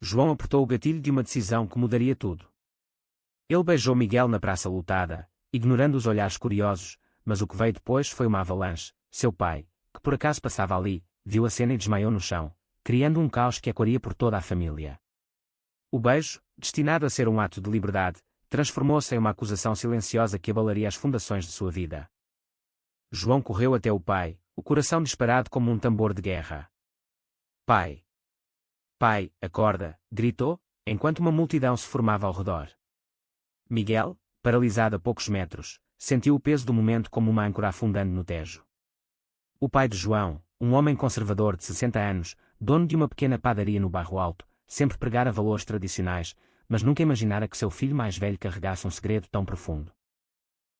João apertou o gatilho de uma decisão que mudaria tudo. Ele beijou Miguel na praça lotada, ignorando os olhares curiosos, mas o que veio depois foi uma avalanche. Seu pai, que por acaso passava ali, viu a cena e desmaiou no chão, criando um caos que ecoaria por toda a família. O beijo, destinado a ser um ato de liberdade, transformou-se em uma acusação silenciosa que abalaria as fundações de sua vida. João correu até o pai, o coração disparado como um tambor de guerra. Pai! Pai, acorda! Gritou, enquanto uma multidão se formava ao redor. Miguel, paralisado a poucos metros, sentiu o peso do momento como uma âncora afundando no Tejo. O pai de João, um homem conservador de 60 anos, dono de uma pequena padaria no Bairro Alto, sempre pregara valores tradicionais, mas nunca imaginara que seu filho mais velho carregasse um segredo tão profundo.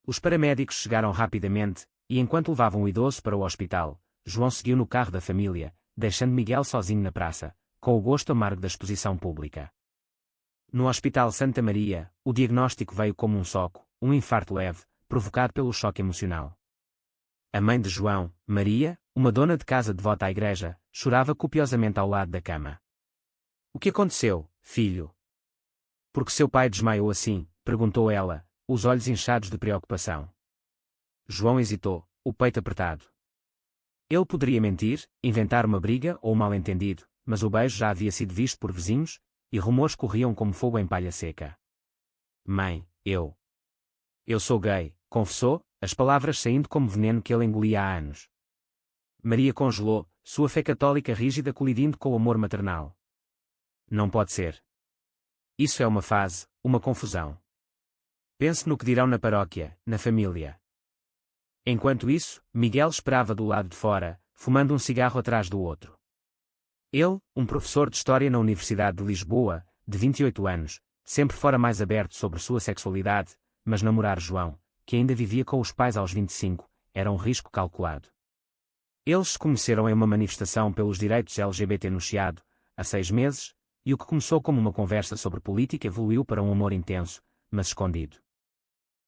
Os paramédicos chegaram rapidamente, e enquanto levavam o idoso para o hospital, João seguiu no carro da família, deixando Miguel sozinho na praça, com o gosto amargo da exposição pública. No Hospital Santa Maria, o diagnóstico veio como um soco, um infarto leve, provocado pelo choque emocional. A mãe de João, Maria, uma dona de casa devota à igreja, chorava copiosamente ao lado da cama. O que aconteceu, filho? Por que seu pai desmaiou assim? Perguntou ela, os olhos inchados de preocupação. João hesitou, o peito apertado. Ele poderia mentir, inventar uma briga ou um mal-entendido, mas o beijo já havia sido visto por vizinhos, e rumores corriam como fogo em palha seca. Mãe, eu sou gay, confessou, as palavras saindo como veneno que ele engolia há anos. Maria congelou, sua fé católica rígida colidindo com o amor maternal. Não pode ser. Isso é uma fase, uma confusão. Pense no que dirão na paróquia, na família. Enquanto isso, Miguel esperava do lado de fora, fumando um cigarro atrás do outro. Ele, um professor de História na Universidade de Lisboa, de 28 anos, sempre fora mais aberto sobre sua sexualidade, mas namorar João, que ainda vivia com os pais aos 25, era um risco calculado. Eles se conheceram em uma manifestação pelos direitos LGBT no Chiado, há 6 meses, e o que começou como uma conversa sobre política evoluiu para um amor intenso, mas escondido.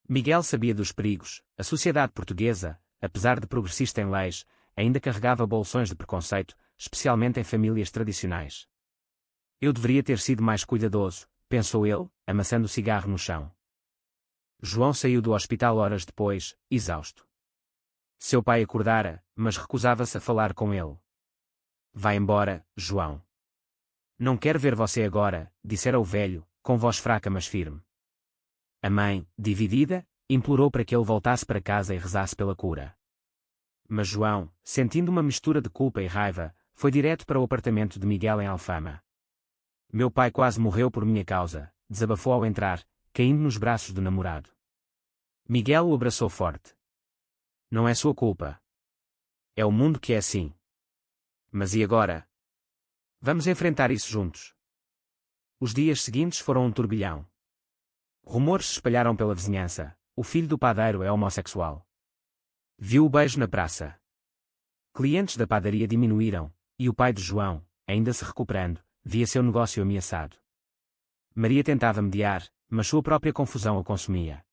Miguel sabia dos perigos. A sociedade portuguesa, apesar de progressista em leis, ainda carregava bolsões de preconceito, especialmente em famílias tradicionais. Eu deveria ter sido mais cuidadoso, pensou ele, amassando o cigarro no chão. João saiu do hospital horas depois, exausto. Seu pai acordara, mas recusava-se a falar com ele. Vai embora, João. Não quero ver você agora, dissera o velho, com voz fraca mas firme. A mãe, dividida, implorou para que ele voltasse para casa e rezasse pela cura. Mas João, sentindo uma mistura de culpa e raiva, foi direto para o apartamento de Miguel em Alfama. Meu pai quase morreu por minha causa, desabafou ao entrar, caindo nos braços do namorado. Miguel o abraçou forte. Não é sua culpa. É o mundo que é assim. Mas e agora? Vamos enfrentar isso juntos. Os dias seguintes foram um turbilhão. Rumores se espalharam pela vizinhança. O filho do padeiro é homossexual. Viu o beijo na praça. Clientes da padaria diminuíram, e o pai de João, ainda se recuperando, via seu negócio ameaçado. Maria tentava mediar, mas sua própria confusão a consumia.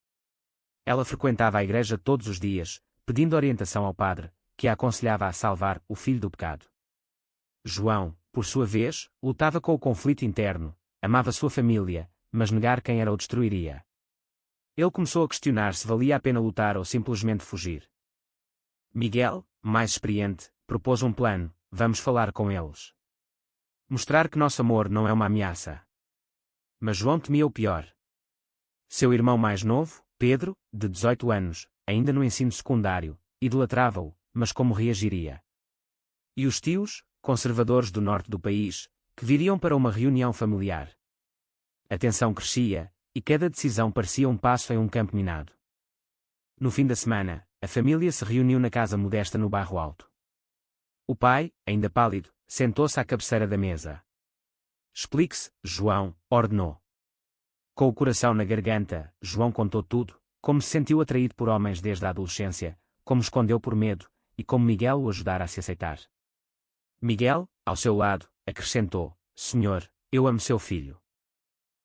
Ela frequentava a igreja todos os dias, pedindo orientação ao padre, que a aconselhava a salvar o filho do pecado. João, por sua vez, lutava com o conflito interno, amava sua família, mas negar quem era o destruiria. Ele começou a questionar se valia a pena lutar ou simplesmente fugir. Miguel, mais experiente, propôs um plano: vamos falar com eles. Mostrar que nosso amor não é uma ameaça. Mas João temia o pior. Seu irmão mais novo, Pedro, de 18 anos, ainda no ensino secundário, idolatrava-o, mas como reagiria? E os tios, conservadores do norte do país, que viriam para uma reunião familiar? A tensão crescia, e cada decisão parecia um passo em um campo minado. No fim da semana, a família se reuniu na casa modesta no Bairro Alto. O pai, ainda pálido, sentou-se à cabeceira da mesa. Explique-se, João, ordenou. Com o coração na garganta, João contou tudo, como se sentiu atraído por homens desde a adolescência, como escondeu por medo, e como Miguel o ajudara a se aceitar. Miguel, ao seu lado, acrescentou: Senhor, eu amo seu filho.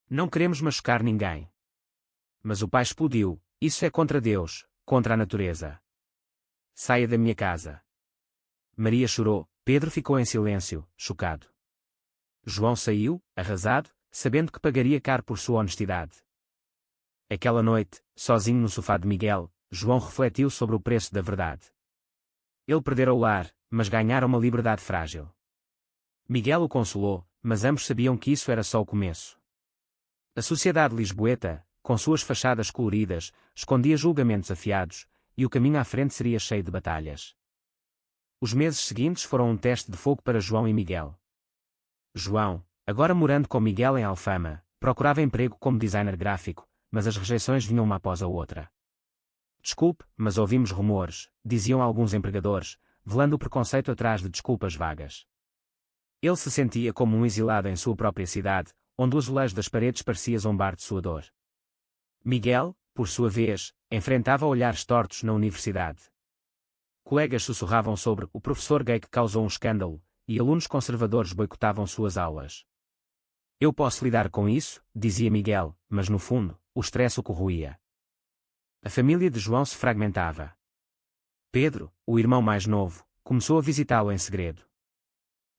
Não queremos machucar ninguém. Mas o pai explodiu: isso é contra Deus, contra a natureza. Saia da minha casa. Maria chorou, Pedro ficou em silêncio, chocado. João saiu, arrasado, sabendo que pagaria caro por sua honestidade. Aquela noite, sozinho no sofá de Miguel, João refletiu sobre o preço da verdade. Ele perdera o lar, mas ganhara uma liberdade frágil. Miguel o consolou, mas ambos sabiam que isso era só o começo. A sociedade lisboeta, com suas fachadas coloridas, escondia julgamentos afiados, e o caminho à frente seria cheio de batalhas. Os meses seguintes foram um teste de fogo para João e Miguel. João, agora morando com Miguel em Alfama, procurava emprego como designer gráfico, mas as rejeições vinham uma após a outra. Desculpe, mas ouvimos rumores, diziam alguns empregadores, velando o preconceito atrás de desculpas vagas. Ele se sentia como um exilado em sua própria cidade, onde o azulejo das paredes parecia zombar de sua dor. Miguel, por sua vez, enfrentava olhares tortos na universidade. Colegas sussurravam sobre o professor gay que causou um escândalo, e alunos conservadores boicotavam suas aulas. Eu posso lidar com isso, dizia Miguel, mas no fundo, o estresse o corroía. A família de João se fragmentava. Pedro, o irmão mais novo, começou a visitá-lo em segredo.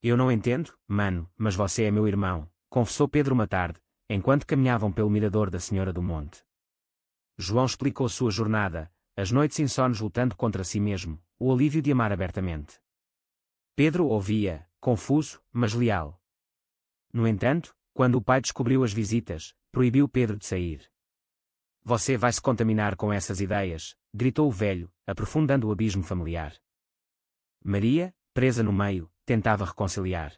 Eu não entendo, mano, mas você é meu irmão, confessou Pedro uma tarde, enquanto caminhavam pelo mirador da Senhora do Monte. João explicou sua jornada, as noites insones lutando contra si mesmo, o alívio de amar abertamente. Pedro ouvia, confuso, mas leal. No entanto, quando o pai descobriu as visitas, proibiu Pedro de sair. Você vai se contaminar com essas ideias, gritou o velho, aprofundando o abismo familiar. Maria, presa no meio, tentava reconciliar.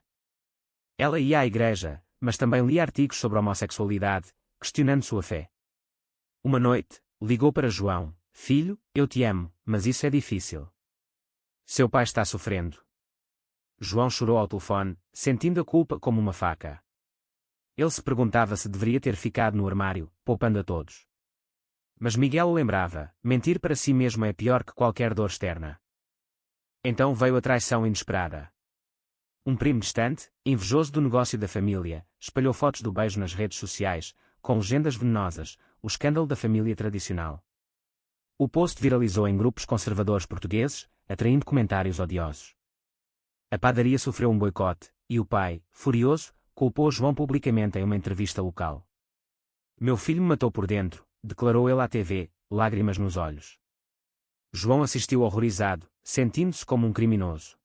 Ela ia à igreja, mas também lia artigos sobre homossexualidade, questionando sua fé. Uma noite, ligou para João: filho, eu te amo, mas isso é difícil. Seu pai está sofrendo. João chorou ao telefone, sentindo a culpa como uma faca. Ele se perguntava se deveria ter ficado no armário, poupando a todos. Mas Miguel o lembrava: mentir para si mesmo é pior que qualquer dor externa. Então veio a traição inesperada. Um primo distante, invejoso do negócio da família, espalhou fotos do beijo nas redes sociais, com legendas venenosas, o escândalo da família tradicional. O post viralizou em grupos conservadores portugueses, atraindo comentários odiosos. A padaria sofreu um boicote, e o pai, furioso, culpou João publicamente em uma entrevista local. Meu filho me matou por dentro, declarou ele à TV, lágrimas nos olhos. João assistiu horrorizado, sentindo-se como um criminoso.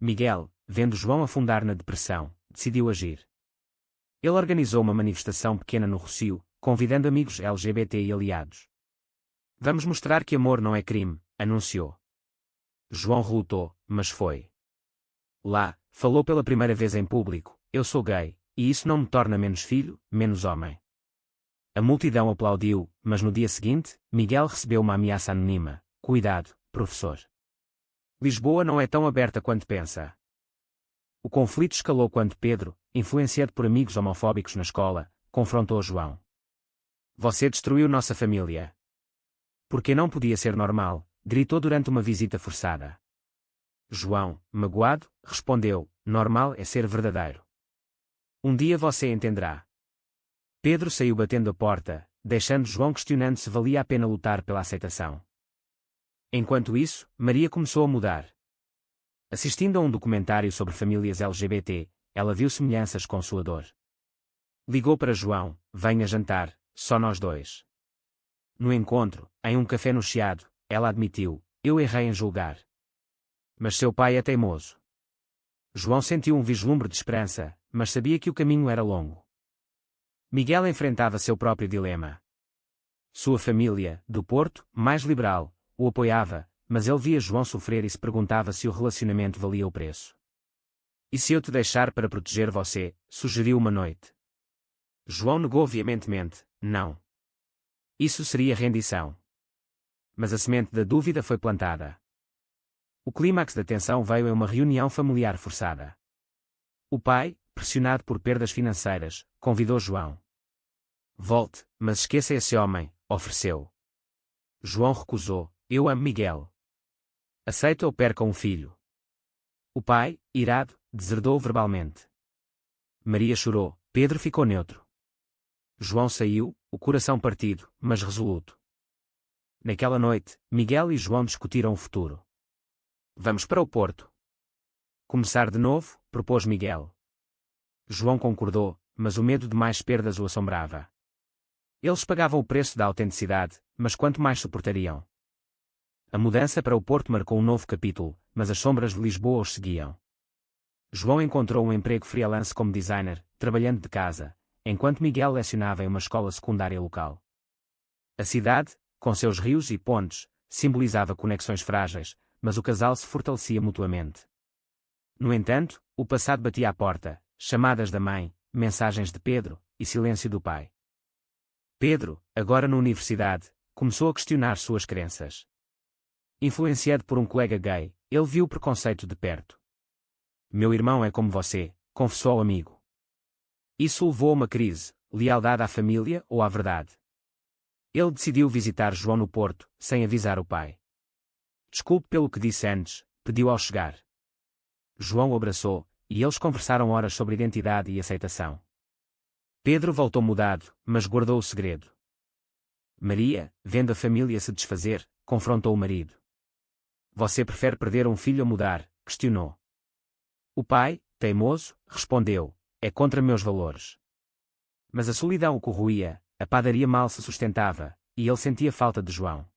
Miguel, vendo João afundar na depressão, decidiu agir. Ele organizou uma manifestação pequena no Rossio, convidando amigos LGBT e aliados. Vamos mostrar que amor não é crime, anunciou. João relutou, mas foi. Lá, falou pela primeira vez em público: eu sou gay, e isso não me torna menos filho, menos homem. A multidão aplaudiu, mas no dia seguinte, Miguel recebeu uma ameaça anônima: cuidado, professor. Lisboa não é tão aberta quanto pensa. O conflito escalou quando Pedro, influenciado por amigos homofóbicos na escola, confrontou João. Você destruiu nossa família. Porque não podia ser normal, gritou durante uma visita forçada. João, magoado, respondeu: normal é ser verdadeiro. Um dia você entenderá. Pedro saiu batendo a porta, deixando João questionando se valia a pena lutar pela aceitação. Enquanto isso, Maria começou a mudar. Assistindo a um documentário sobre famílias LGBT, ela viu semelhanças com sua dor. Ligou para João: venha jantar, só nós dois. No encontro, em um café no Chiado, ela admitiu: eu errei em julgar. Mas seu pai é teimoso. João sentiu um vislumbre de esperança, mas sabia que o caminho era longo. Miguel enfrentava seu próprio dilema. Sua família, do Porto, mais liberal, o apoiava, mas ele via João sofrer e se perguntava se o relacionamento valia o preço. E se eu te deixar para proteger você? Sugeriu uma noite. João negou veementemente: não. Isso seria rendição. Mas a semente da dúvida foi plantada. O clímax da tensão veio em uma reunião familiar forçada. O pai, pressionado por perdas financeiras, convidou João. Volte, mas esqueça esse homem, ofereceu. João recusou: eu amo Miguel. Aceita ou perca um filho. O pai, irado, deserdou verbalmente. Maria chorou, Pedro ficou neutro. João saiu, o coração partido, mas resoluto. Naquela noite, Miguel e João discutiram o futuro. Vamos para o Porto. Começar de novo, propôs Miguel. João concordou, mas o medo de mais perdas o assombrava. Eles pagavam o preço da autenticidade, mas quanto mais suportariam? A mudança para o Porto marcou um novo capítulo, mas as sombras de Lisboa os seguiam. João encontrou um emprego freelance como designer, trabalhando de casa, enquanto Miguel lecionava em uma escola secundária local. A cidade, com seus rios e pontes, simbolizava conexões frágeis, mas o casal se fortalecia mutuamente. No entanto, o passado batia à porta, chamadas da mãe, mensagens de Pedro, e silêncio do pai. Pedro, agora na universidade, começou a questionar suas crenças. Influenciado por um colega gay, ele viu o preconceito de perto. Meu irmão é como você, confessou ao amigo. Isso levou a uma crise, lealdade à família ou à verdade. Ele decidiu visitar João no Porto, sem avisar o pai. Desculpe pelo que disse antes, pediu ao chegar. João o abraçou, e eles conversaram horas sobre identidade e aceitação. Pedro voltou mudado, mas guardou o segredo. Maria, vendo a família se desfazer, confrontou o marido. Você prefere perder um filho ou mudar? Questionou. O pai, teimoso, respondeu, é contra meus valores. Mas a solidão o corroía, a padaria mal se sustentava, e ele sentia falta de João.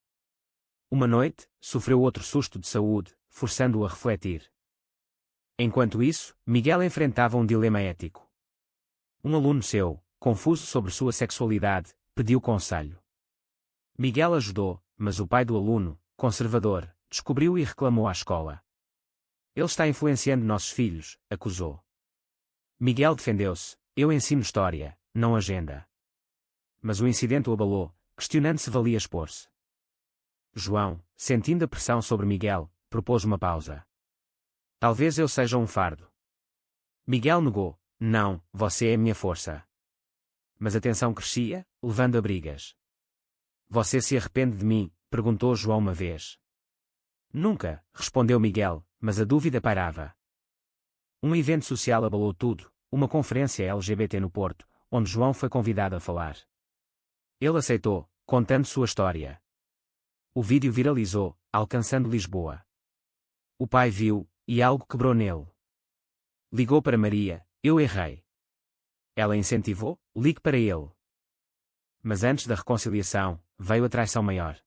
Uma noite, sofreu outro susto de saúde, forçando-o a refletir. Enquanto isso, Miguel enfrentava um dilema ético. Um aluno seu, confuso sobre sua sexualidade, pediu conselho. Miguel ajudou, mas o pai do aluno, conservador, descobriu e reclamou à escola. Ele está influenciando nossos filhos, acusou. Miguel defendeu-se, eu ensino história, não agenda. Mas o incidente o abalou, questionando se valia expor-se. João, sentindo a pressão sobre Miguel, propôs uma pausa. Talvez eu seja um fardo. Miguel negou, não, você é minha força. Mas a tensão crescia, levando a brigas. Você se arrepende de mim? Perguntou João uma vez. Nunca, respondeu Miguel, mas a dúvida pairava. Um evento social abalou tudo, uma conferência LGBT no Porto, onde João foi convidado a falar. Ele aceitou, contando sua história. O vídeo viralizou, alcançando Lisboa. O pai viu, e algo quebrou nele. Ligou para Maria, eu errei. Ela incentivou, ligue para ele. Mas antes da reconciliação, veio a traição maior.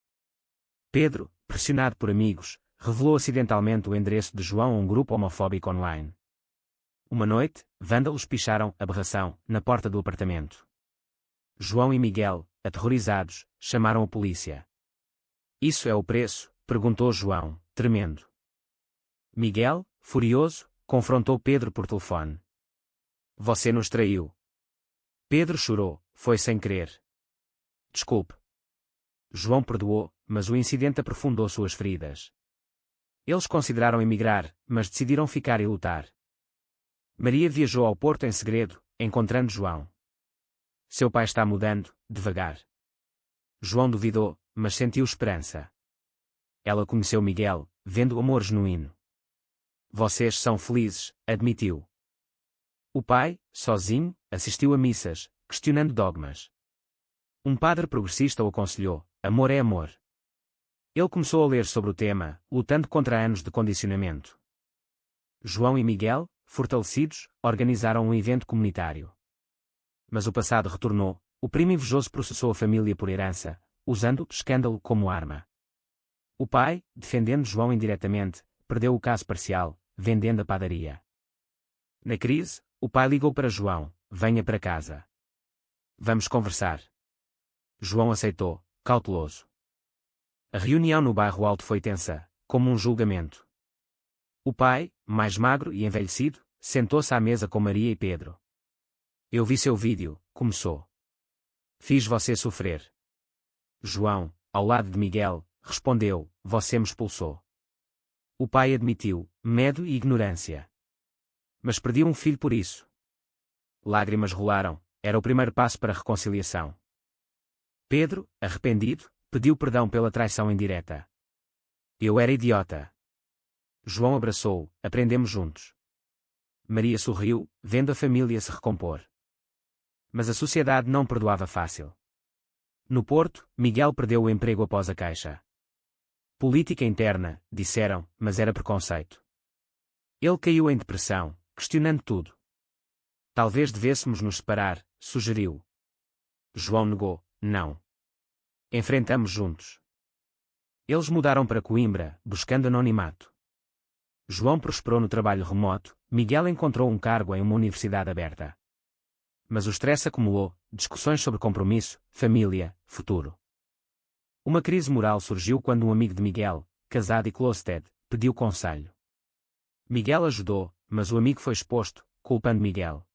Pedro, pressionado por amigos, revelou acidentalmente o endereço de João a um grupo homofóbico online. Uma noite, vândalos picharam aberração na porta do apartamento. João e Miguel, aterrorizados, chamaram a polícia. Isso é o preço? Perguntou João, tremendo. Miguel, furioso, confrontou Pedro por telefone. Você nos traiu. Pedro chorou, foi sem querer. Desculpe. João perdoou, mas o incidente aprofundou suas feridas. Eles consideraram emigrar, mas decidiram ficar e lutar. Maria viajou ao Porto em segredo, encontrando João. Seu pai está mudando, devagar. João duvidou, mas sentiu esperança. Ela conheceu Miguel, vendo o amor genuíno. Vocês são felizes, admitiu. O pai, sozinho, assistiu a missas, questionando dogmas. Um padre progressista o aconselhou, amor é amor. Ele começou a ler sobre o tema, lutando contra anos de condicionamento. João e Miguel, fortalecidos, organizaram um evento comunitário. Mas o passado retornou, o primo invejoso processou a família por herança, usando o escândalo como arma. O pai, defendendo João indiretamente, perdeu o caso parcial, vendendo a padaria. Na crise, o pai ligou para João, venha para casa. Vamos conversar. João aceitou, cauteloso. A reunião no bairro Alto foi tensa, como um julgamento. O pai, mais magro e envelhecido, sentou-se à mesa com Maria e Pedro. Eu vi seu vídeo, começou. Fiz você sofrer. João, ao lado de Miguel, respondeu, você me expulsou. O pai admitiu, medo e ignorância. Mas perdi um filho por isso. Lágrimas rolaram, era o primeiro passo para a reconciliação. Pedro, arrependido, pediu perdão pela traição indireta. Eu era idiota. João abraçou-o, aprendemos juntos. Maria sorriu, vendo a família se recompor. Mas a sociedade não perdoava fácil. No Porto, Miguel perdeu o emprego após a Caixa. Política interna, disseram, mas era preconceito. Ele caiu em depressão, questionando tudo. Talvez devêssemos nos separar, sugeriu. João negou, não. Enfrentamos juntos. Eles mudaram para Coimbra, buscando anonimato. João prosperou no trabalho remoto, Miguel encontrou um cargo em uma universidade aberta. Mas o stress acumulou, discussões sobre compromisso, família, futuro. Uma crise moral surgiu quando um amigo de Miguel, casado e closeted, pediu conselho. Miguel ajudou, mas o amigo foi exposto, culpando Miguel.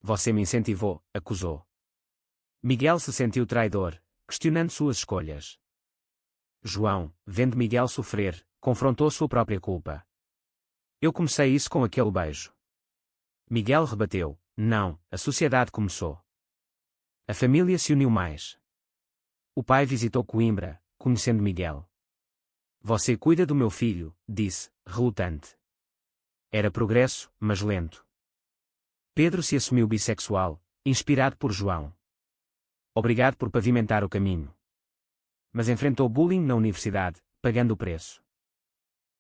Você me incentivou, acusou. Miguel se sentiu traidor, questionando suas escolhas. João, vendo Miguel sofrer, confrontou sua própria culpa. Eu comecei isso com aquele beijo. Miguel rebateu, não, a sociedade começou. A família se uniu mais. O pai visitou Coimbra, conhecendo Miguel. Você cuida do meu filho, disse, relutante. Era progresso, mas lento. Pedro se assumiu bissexual, inspirado por João. Obrigado por pavimentar o caminho. Mas enfrentou bullying na universidade, pagando o preço.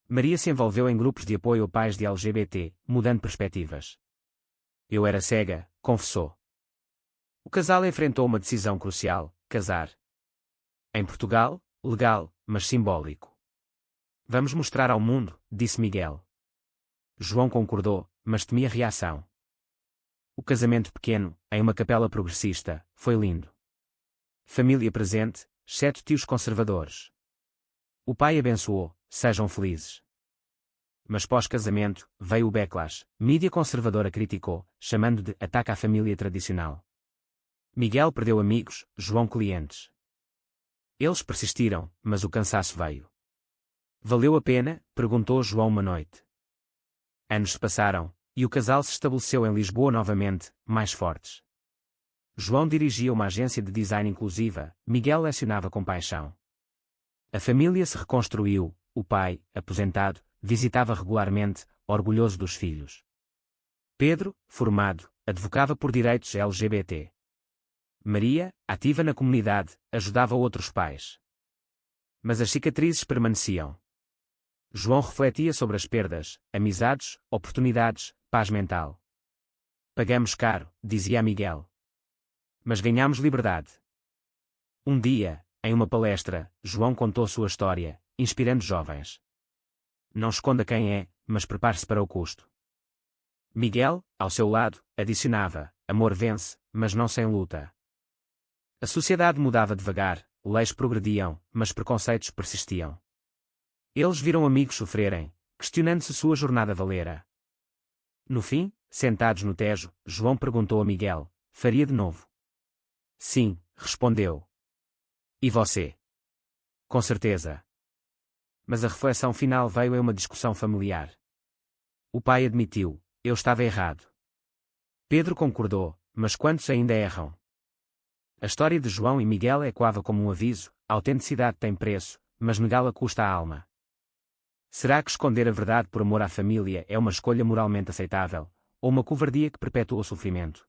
Maria se envolveu em grupos de apoio a pais de LGBT, mudando perspectivas. Eu era cega, confessou. O casal enfrentou uma decisão crucial, casar. Em Portugal, legal, mas simbólico. Vamos mostrar ao mundo, disse Miguel. João concordou, mas temia reação. O casamento pequeno, em uma capela progressista, foi lindo. Família presente, exceto tios conservadores. O pai abençoou, sejam felizes. Mas pós-casamento, veio o backlash, mídia conservadora criticou, chamando de ataque à família tradicional. Miguel perdeu amigos, João clientes. Eles persistiram, mas o cansaço veio. Valeu a pena? Perguntou João uma noite. Anos se passaram, e o casal se estabeleceu em Lisboa novamente, mais fortes. João dirigia uma agência de design inclusiva, Miguel lecionava com paixão. A família se reconstruiu, o pai, aposentado, visitava regularmente, orgulhoso dos filhos. Pedro, formado, advocava por direitos LGBT. Maria, ativa na comunidade, ajudava outros pais. Mas as cicatrizes permaneciam. João refletia sobre as perdas, amizades, oportunidades, paz mental. Pagamos caro, dizia a Miguel. Mas ganhamos liberdade. Um dia, em uma palestra, João contou sua história, inspirando jovens. Não esconda quem é, mas prepare-se para o custo. Miguel, ao seu lado, adicionava, amor vence, mas não sem luta. A sociedade mudava devagar, leis progrediam, mas preconceitos persistiam. Eles viram amigos sofrerem, questionando se sua jornada valera. No fim, sentados no Tejo, João perguntou a Miguel, faria de novo? Sim, respondeu. E você? Com certeza. Mas a reflexão final veio em uma discussão familiar. O pai admitiu, eu estava errado. Pedro concordou, mas quantos ainda erram? A história de João e Miguel ecoava como um aviso, a autenticidade tem preço, mas negá-la custa a alma. Será que esconder a verdade por amor à família é uma escolha moralmente aceitável, ou uma covardia que perpetua o sofrimento?